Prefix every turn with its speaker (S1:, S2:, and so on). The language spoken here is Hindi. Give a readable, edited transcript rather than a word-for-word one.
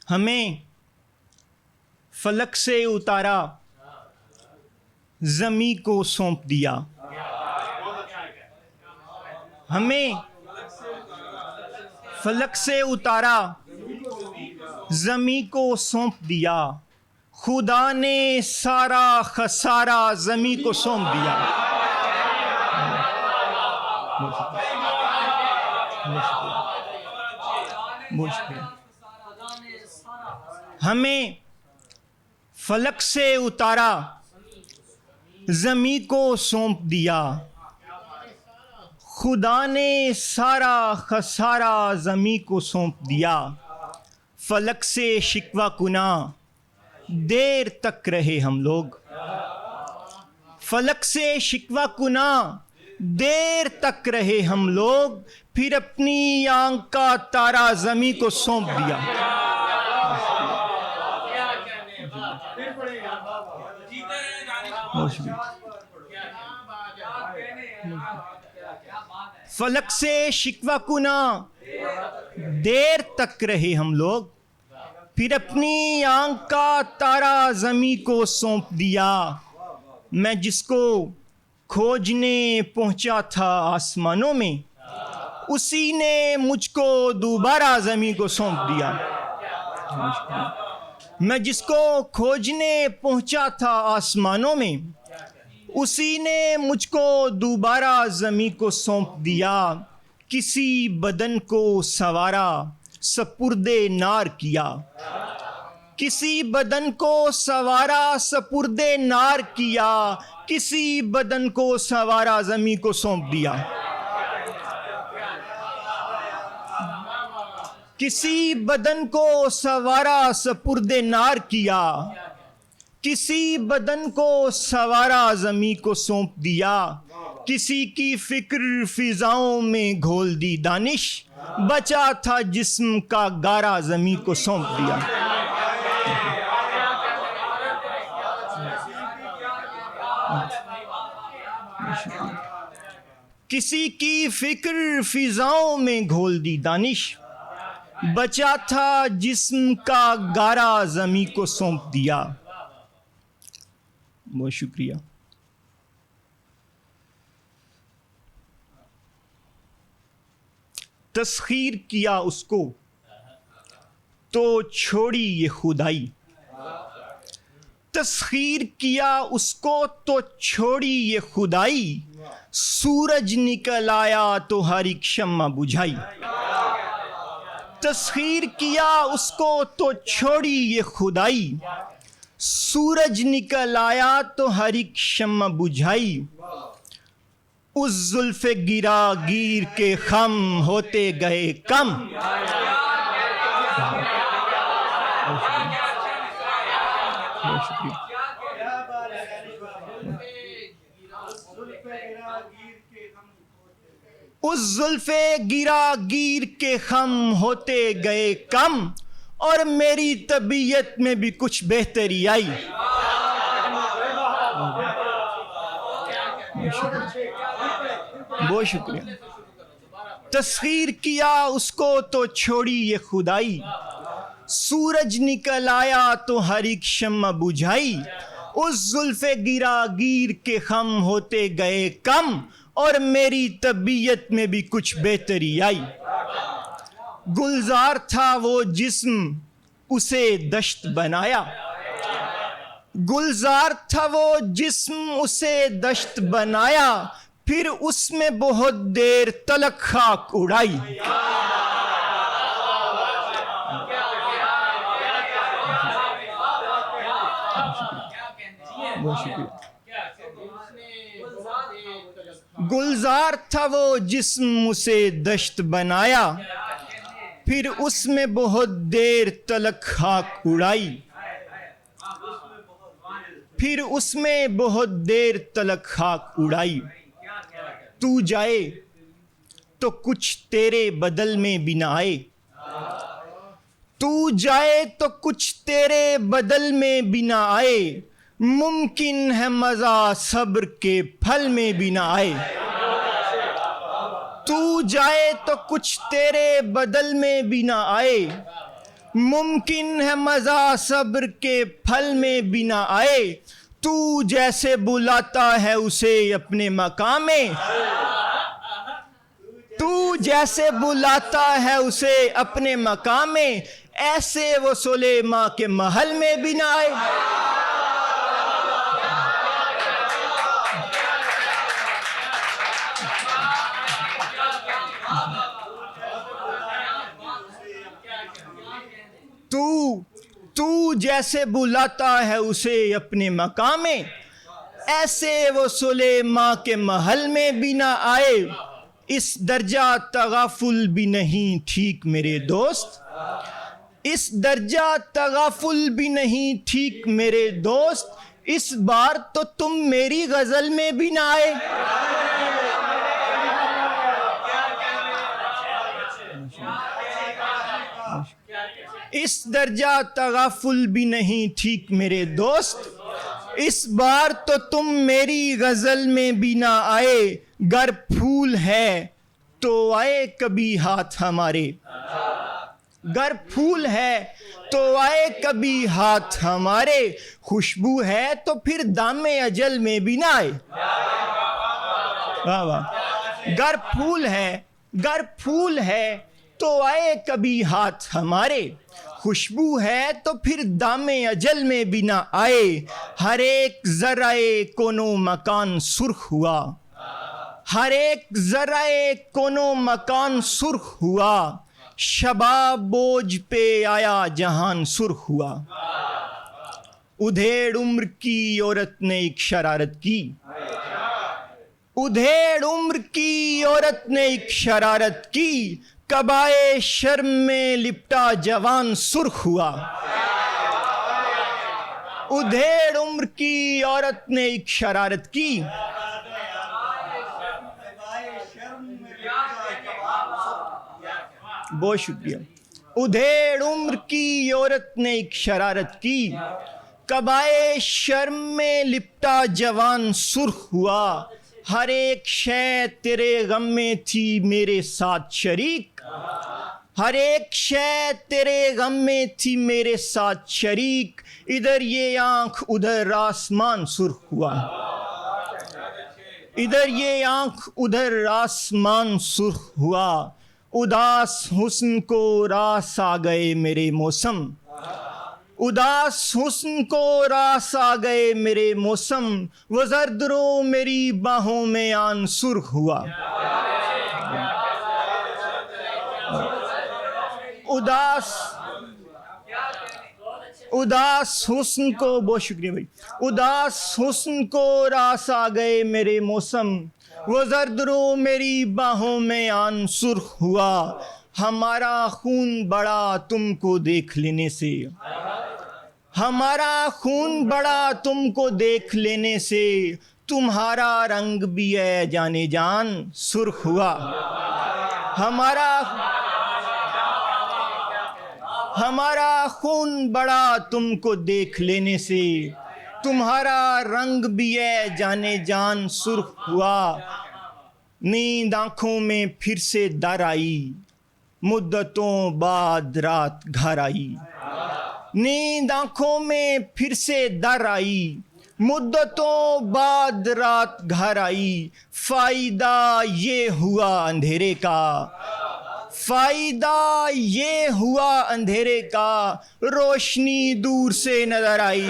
S1: हमें फलक से उतारा, ज़मी को सौंप दिया। हमें फलक से उतारा, ज़मी को सौंप दिया। खुदा ने सारा खसारा ज़मी को सौंप दिया। हमें फलक से उतारा, ज़मी को सौंप दिया। खुदा ने सारा खसारा ज़मी को सौंप दिया। फलक से शिकवा कुना देर तक रहे हम लोग। फलक से शिकवा कुना देर तक रहे हम लोग, फिर अपनी आंख का तारा ज़मी को सौंप दिया। फलक से शिकवा कुना देर तक रहे हम लोग, फिर अपनी आंख का तारा ज़मी को सौंप दिया। मैं जिसको खोजने पहुंचा था आसमानों में, उसी ने मुझको दोबारा ज़मी को सौंप दिया। मैं जिसको खोजने पहुंचा था आसमानों में, उसी ने मुझको दोबारा ज़मी को सौंप दिया। किसी बदन को सवारा, सपुर्दे नार किया। किसी बदन को सवारा, सपुर्दे नार किया। किसी बदन को सवारा, ज़मी को सौंप दिया। किसी बदन को सवारा, सपुर्दे नार किया। किसी बदन को सवारा, ज़मी को सौंप दिया। किसी की फिक्र फिजाओं में घोल दी दानिश, बचा था जिस्म का गारा, ज़मी को सौंप दिया। किसी की फिक्र फिजाओं में घोल दी दानिश, बचा था जिस्म का गारा, ज़मी को सौंप दिया। बहुत शुक्रिया। तस्खीर किया उसको तो छोड़ी ये खुदाई। तस्खीर किया उसको तो छोड़ी ये खुदाई। सूरज निकल आया तो हर एक शम्मा बुझाई। तस्खीर किया उसको तो छोड़ी ये खुदाई। सूरज निकल आया तो हर एक शम्मा बुझाई। उस जुल्फ़े गिरा गिर के खम होते गए कम। उस जुल्फ़े गिरा गिर के खम होते गए कम, और मेरी तबीयत में भी कुछ बेहतरी आई। बहुत शुक्रिया। तस्खीर किया उसको तो छोड़ी ये खुदाई। सूरज निकल आया तो हर एक शम्मा बुझाई। उस जुल्फ़े गिरा गिर के खम होते गए कम, और मेरी तबीयत में भी कुछ बेहतरी आई। गुलजार था वो जिस्म, उसे दश्त बनाया। गुलजार था वो जिस्म, उसे दश्त बनाया। फिर उसमें बहुत देर तलक खाक उड़ाई। गुलजार था वो जिस्म, उसे दश्त बनाया। फिर उसमें बहुत देर तलक खाक उड़ाई। फिर उसमें बहुत देर तलक खाक उड़ाई। तू जाए तो कुछ तेरे बदल में भी ना आए। तू जाए तो कुछ तेरे बदल में भी ना आए। मुमकिन है मज़ा सब्र के फल में भी ना आए। तू जाए तो कुछ तेरे बदल में भी ना आए। मुमकिन है मज़ा सब्र के फल में भी ना आए, तू जैसे बुलाता है उसे अपने मकाम में, तू जैसे बुलाता है उसे अपने मकाम में, ऐसे वो सुलेमा के महल में भी ना आए। तू जैसे बुलाता है उसे अपने मकाम में, ऐसे वो सुलेमा के महल में भी ना आए। इस दर्जा तगाफुल भी नहीं ठीक मेरे दोस्त, इस दर्जा तगाफुल भी नहीं ठीक मेरे दोस्त, इस बार तो तुम मेरी गजल में भी ना आए। इस दर्जा तगाफुल भी नहीं ठीक मेरे दोस्त, इस बार तो तुम मेरी गजल में भी ना आए। गर फूल है तो आए कभी हाथ हमारे, गर फूल है तो आए कभी हाथ हमारे, खुशबू है तो फिर दामे अजल में भी ना आए। वाह वाह। गर फूल है तो आए कभी हाथ हमारे, खुशबू है तो फिर दामे अजल में भी ना आए। हर एक जराए कोनो मकान सुर्ख हुआ, हर एक जराए कोनो मकान सुर्ख हुआ, शबाब बोझ पे आया जहान सुर्ख हुआ। उधेड़ उम्र की औरत ने एक शरारत की, उधेड़ उम्र की औरत ने एक शरारत की, कबाए शर्म में लिपटा जवान सुर्ख हुआ। उधेड़ उम्र की औरत ने एक शरारत की, बहुत शुक्रिया। उधेड़ उम्र की औरत ने एक शरारत की, कबाए शर्म में लिपटा जवान सुर्ख हुआ। हर एक शय तेरे गम में थी मेरे साथ शरीक, हर एक शय तेरे गम में थी मेरे साथ शरीक, इधर ये आंख उधर आसमान सुर्ख हुआ, इधर ये आंख उधर आसमान सुर्ख हुआ। उदास हुस्न को रास आ गए मेरे मौसम, उदास हुस्न को रास आ गए मेरे मौसम, वो जर्दरो मेरी बाहों में आन सुर्ख हुआ। उदास हुस्न को, बहुत शुक्रिया भाई। उदास हुस्न को रास आ गए मेरे मौसम, वो जर्दरो मेरी बाहों में आन सुर्ख हुआ। हमारा खून बड़ा तुमको देख लेने से, हमारा खून बड़ा तुमको देख लेने से, तुम्हारा रंग भी है जाने जान सुर्ख हुआ। हमारा खून बड़ा तुमको देख लेने से, तुम्हारा रंग भी है जाने जान सुर्ख हुआ। नींद आंखों में फिर से दर आई, मुद्दतों बाद रात घर आई। नींद आंखों में फिर से दर आई, मुद्दतों बाद रात घर आई। फायदा ये हुआ अंधेरे का, फायदा ये हुआ अंधेरे का, रोशनी दूर से नजर आई।